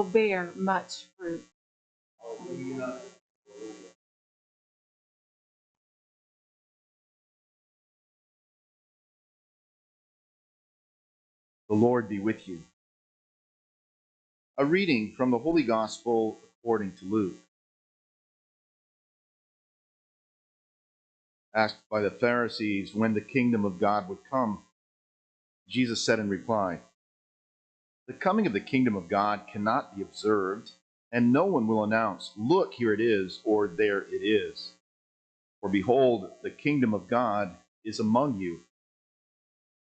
will bear much fruit. The Lord be with you. A reading from the Holy Gospel according to Luke. Asked by the Pharisees when the kingdom of God would come, Jesus said in reply, "The coming of the kingdom of God cannot be observed, and no one will announce, 'Look, here it is,' or 'There it is.' For behold, the kingdom of God is among you."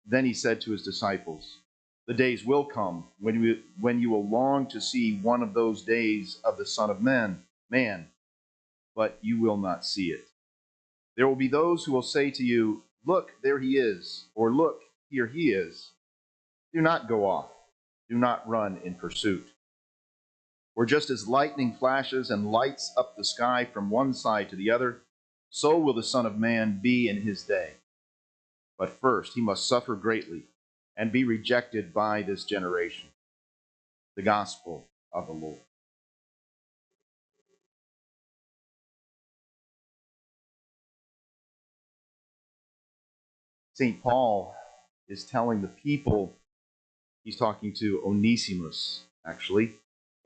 Then he said to his disciples, "The days will come when you will long to see one of those days of the Son of Man, but you will not see it. There will be those who will say to you, 'Look, there he is,' or 'Look, here he is.' Do not go off. Do not run in pursuit. For just as lightning flashes and lights up the sky from one side to the other, so will the Son of Man be in his day. But first he must suffer greatly and be rejected by this generation." The Gospel of the Lord. St. Paul is telling the people, he's talking to Onesimus, actually,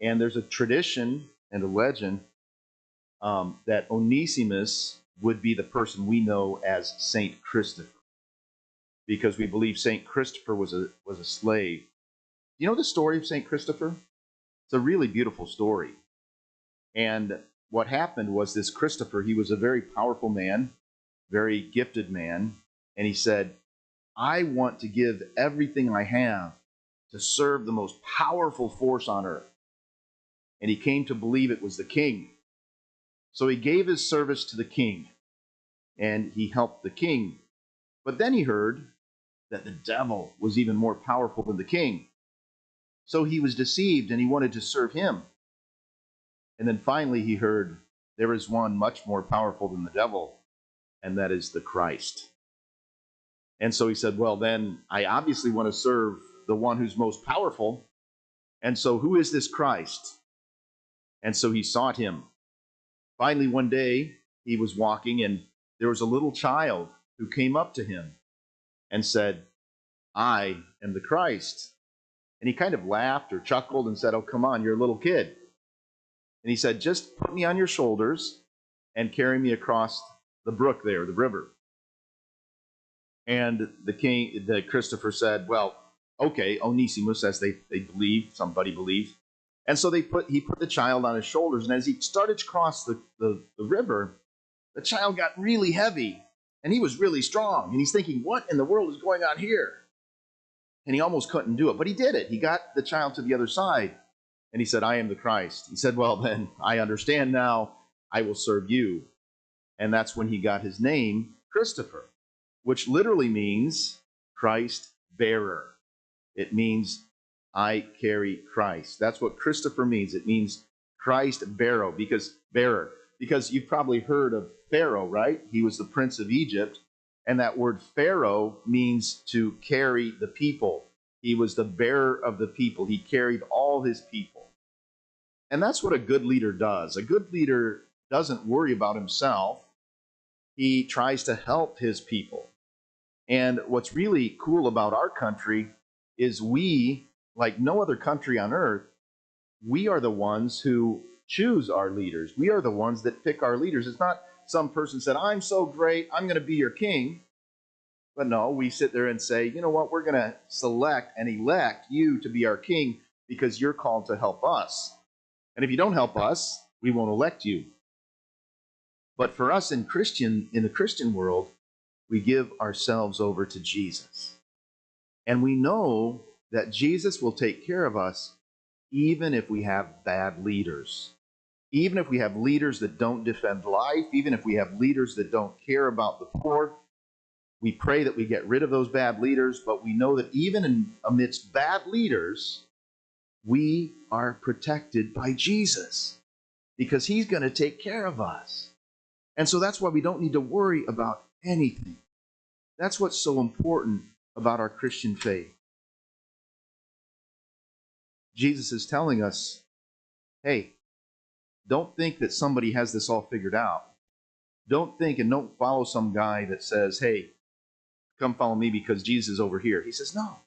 and there's a tradition and a legend that Onesimus would be the person we know as Saint Christopher, because we believe Saint Christopher was a slave. You know the story of Saint Christopher? It's a really beautiful story. And what happened was this Christopher, he was a very powerful man, very gifted man, and he said, "I want to give everything I have to serve the most powerful force on earth." And he came to believe it was the king. So he gave his service to the king, and he helped the king. But then he heard that the devil was even more powerful than the king. So he was deceived, and he wanted to serve him. And then finally he heard there is one much more powerful than the devil, and that is the Christ. And so he said, well, then I obviously want to serve the one who's most powerful. And so who is this Christ? And so he sought him. Finally, one day he was walking, and there was a little child who came up to him and said, "I am the Christ." And he kind of laughed or chuckled and said, "Oh, come on, you're a little kid." And he said, "Just put me on your shoulders and carry me across the brook there, the river." And the Christopher said, "Well, okay," Onesimus, as they believed, somebody believed. And so he put the child on his shoulders, and as he started to cross the river, the child got really heavy, and he was really strong. And he's thinking, what in the world is going on here? And he almost couldn't do it, but he did it. He got the child to the other side, and he said, "I am the Christ." He said, "Well, then, I understand now. I will serve you." And that's when he got his name, Christopher, which literally means Christ bearer. It means I carry Christ. That's what Christopher means. It means Christ bearer, because you've probably heard of Pharaoh, right? He was the prince of Egypt, and that word Pharaoh means to carry the people. He was the bearer of the people. He carried all his people. And that's what a good leader does. A good leader doesn't worry about himself. He tries to help his people. And what's really cool about our country is we, like no other country on earth, we are the ones who choose our leaders. We are the ones that pick our leaders. It's not some person said, "I'm so great, I'm going to be your king." But no, we sit there and say, "You know what, we're going to select and elect you to be our king because you're called to help us. And if you don't help us, we won't elect you." But for us in the Christian world, we give ourselves over to Jesus. And we know that Jesus will take care of us even if we have bad leaders. Even if we have leaders that don't defend life, even if we have leaders that don't care about the poor, we pray that we get rid of those bad leaders, but we know that even amidst bad leaders, we are protected by Jesus because he's going to take care of us. And so that's why we don't need to worry about anything. That's what's so important about our Christian faith. Jesus is telling us Hey, don't think that somebody has this all figured out. Don't think and don't follow some guy that says, hey, come follow me because Jesus is over here. He says, no.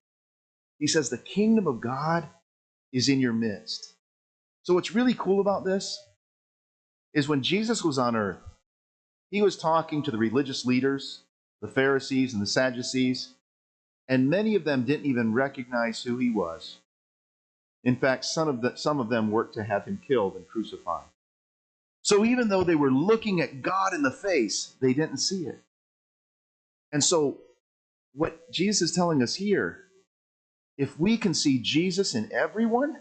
He says, the kingdom of God is in your midst. So what's really cool about this is when Jesus was on earth, he was talking to the religious leaders, the Pharisees and the Sadducees, and many of them didn't even recognize who he was. In fact, some of them worked to have him killed and crucified. So even though they were looking at God in the face, they didn't see it. And so what Jesus is telling us here, if we can see Jesus in everyone,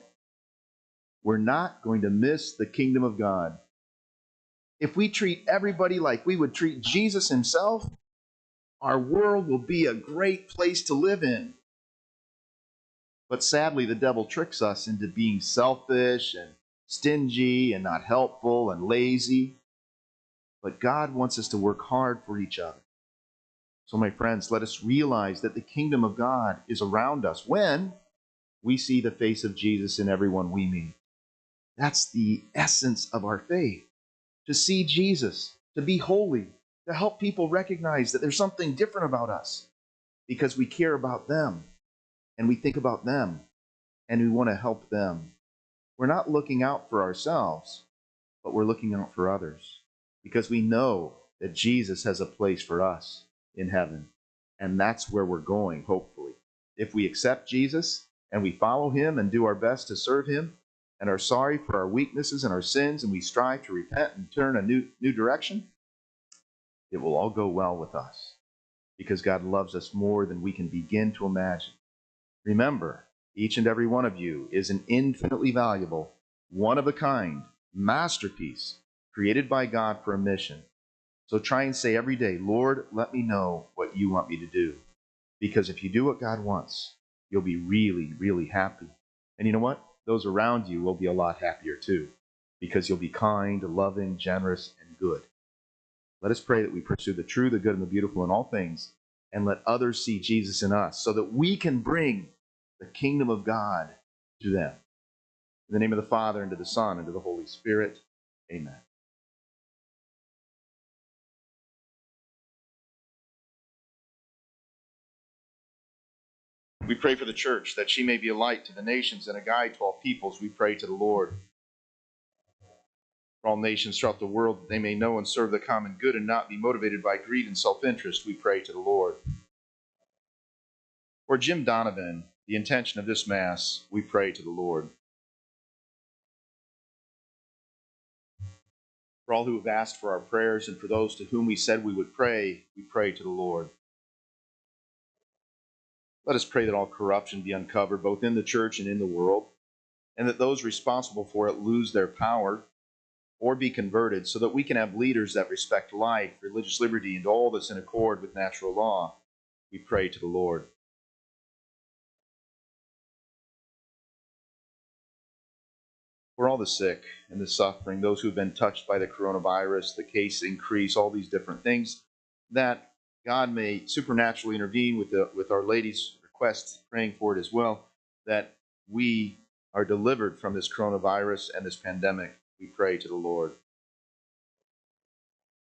we're not going to miss the kingdom of God. If we treat everybody like we would treat Jesus himself, our world will be a great place to live in. But sadly, the devil tricks us into being selfish and stingy and not helpful and lazy. But God wants us to work hard for each other. So, my friends, let us realize that the kingdom of God is around us when we see the face of Jesus in everyone we meet. That's the essence of our faith. To see Jesus, to be holy, to help people recognize that there's something different about us because we care about them and we think about them and we want to help them. We're not looking out for ourselves, but we're looking out for others because we know that Jesus has a place for us in heaven. And that's where we're going, hopefully. If we accept Jesus and we follow him and do our best to serve him and are sorry for our weaknesses and our sins and we strive to repent and turn a new direction, it will all go well with us because God loves us more than we can begin to imagine. Remember, each and every one of you is an infinitely valuable, one-of-a-kind masterpiece created by God for a mission. So try and say every day, Lord, let me know what you want me to do. Because if you do what God wants, you'll be really, really happy. And you know what? Those around you will be a lot happier too, because you'll be kind, loving, generous, and good. Let us pray that we pursue the true, the good, and the beautiful in all things, and let others see Jesus in us so that we can bring the kingdom of God to them. In the name of the Father, and to the Son, and to the Holy Spirit, amen. We pray for the church, that she may be a light to the nations and a guide to all peoples. We pray to the Lord. For all nations throughout the world, that they may know and serve the common good and not be motivated by greed and self-interest, we pray to the Lord. For Jim Donovan, the intention of this Mass, we pray to the Lord. For all who have asked for our prayers and for those to whom we said we would pray, we pray to the Lord. Let us pray that all corruption be uncovered, both in the church and in the world, and that those responsible for it lose their power or be converted, so that we can have leaders that respect life, religious liberty, and all that's in accord with natural law. We pray to the Lord. For all the sick and the suffering, those who have been touched by the coronavirus, the case increase, all these different things, that God may supernaturally intervene with Our Lady's request, praying for it as well, that we are delivered from this coronavirus and this pandemic. We pray to the Lord.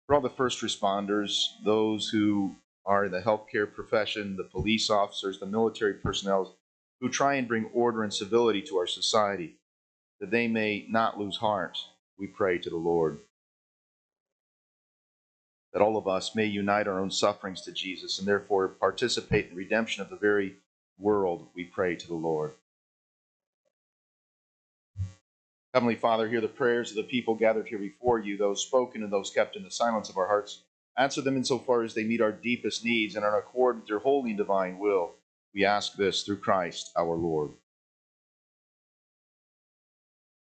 For all the first responders, those who are in the healthcare profession, the police officers, the military personnel, who try and bring order and civility to our society, that they may not lose heart, we pray to the Lord. That all of us may unite our own sufferings to Jesus and therefore participate in the redemption of the very world, we pray to the Lord. Heavenly Father, hear the prayers of the people gathered here before you, those spoken and those kept in the silence of our hearts. Answer them insofar as they meet our deepest needs and are in accord with your holy and divine will. We ask this through Christ our Lord.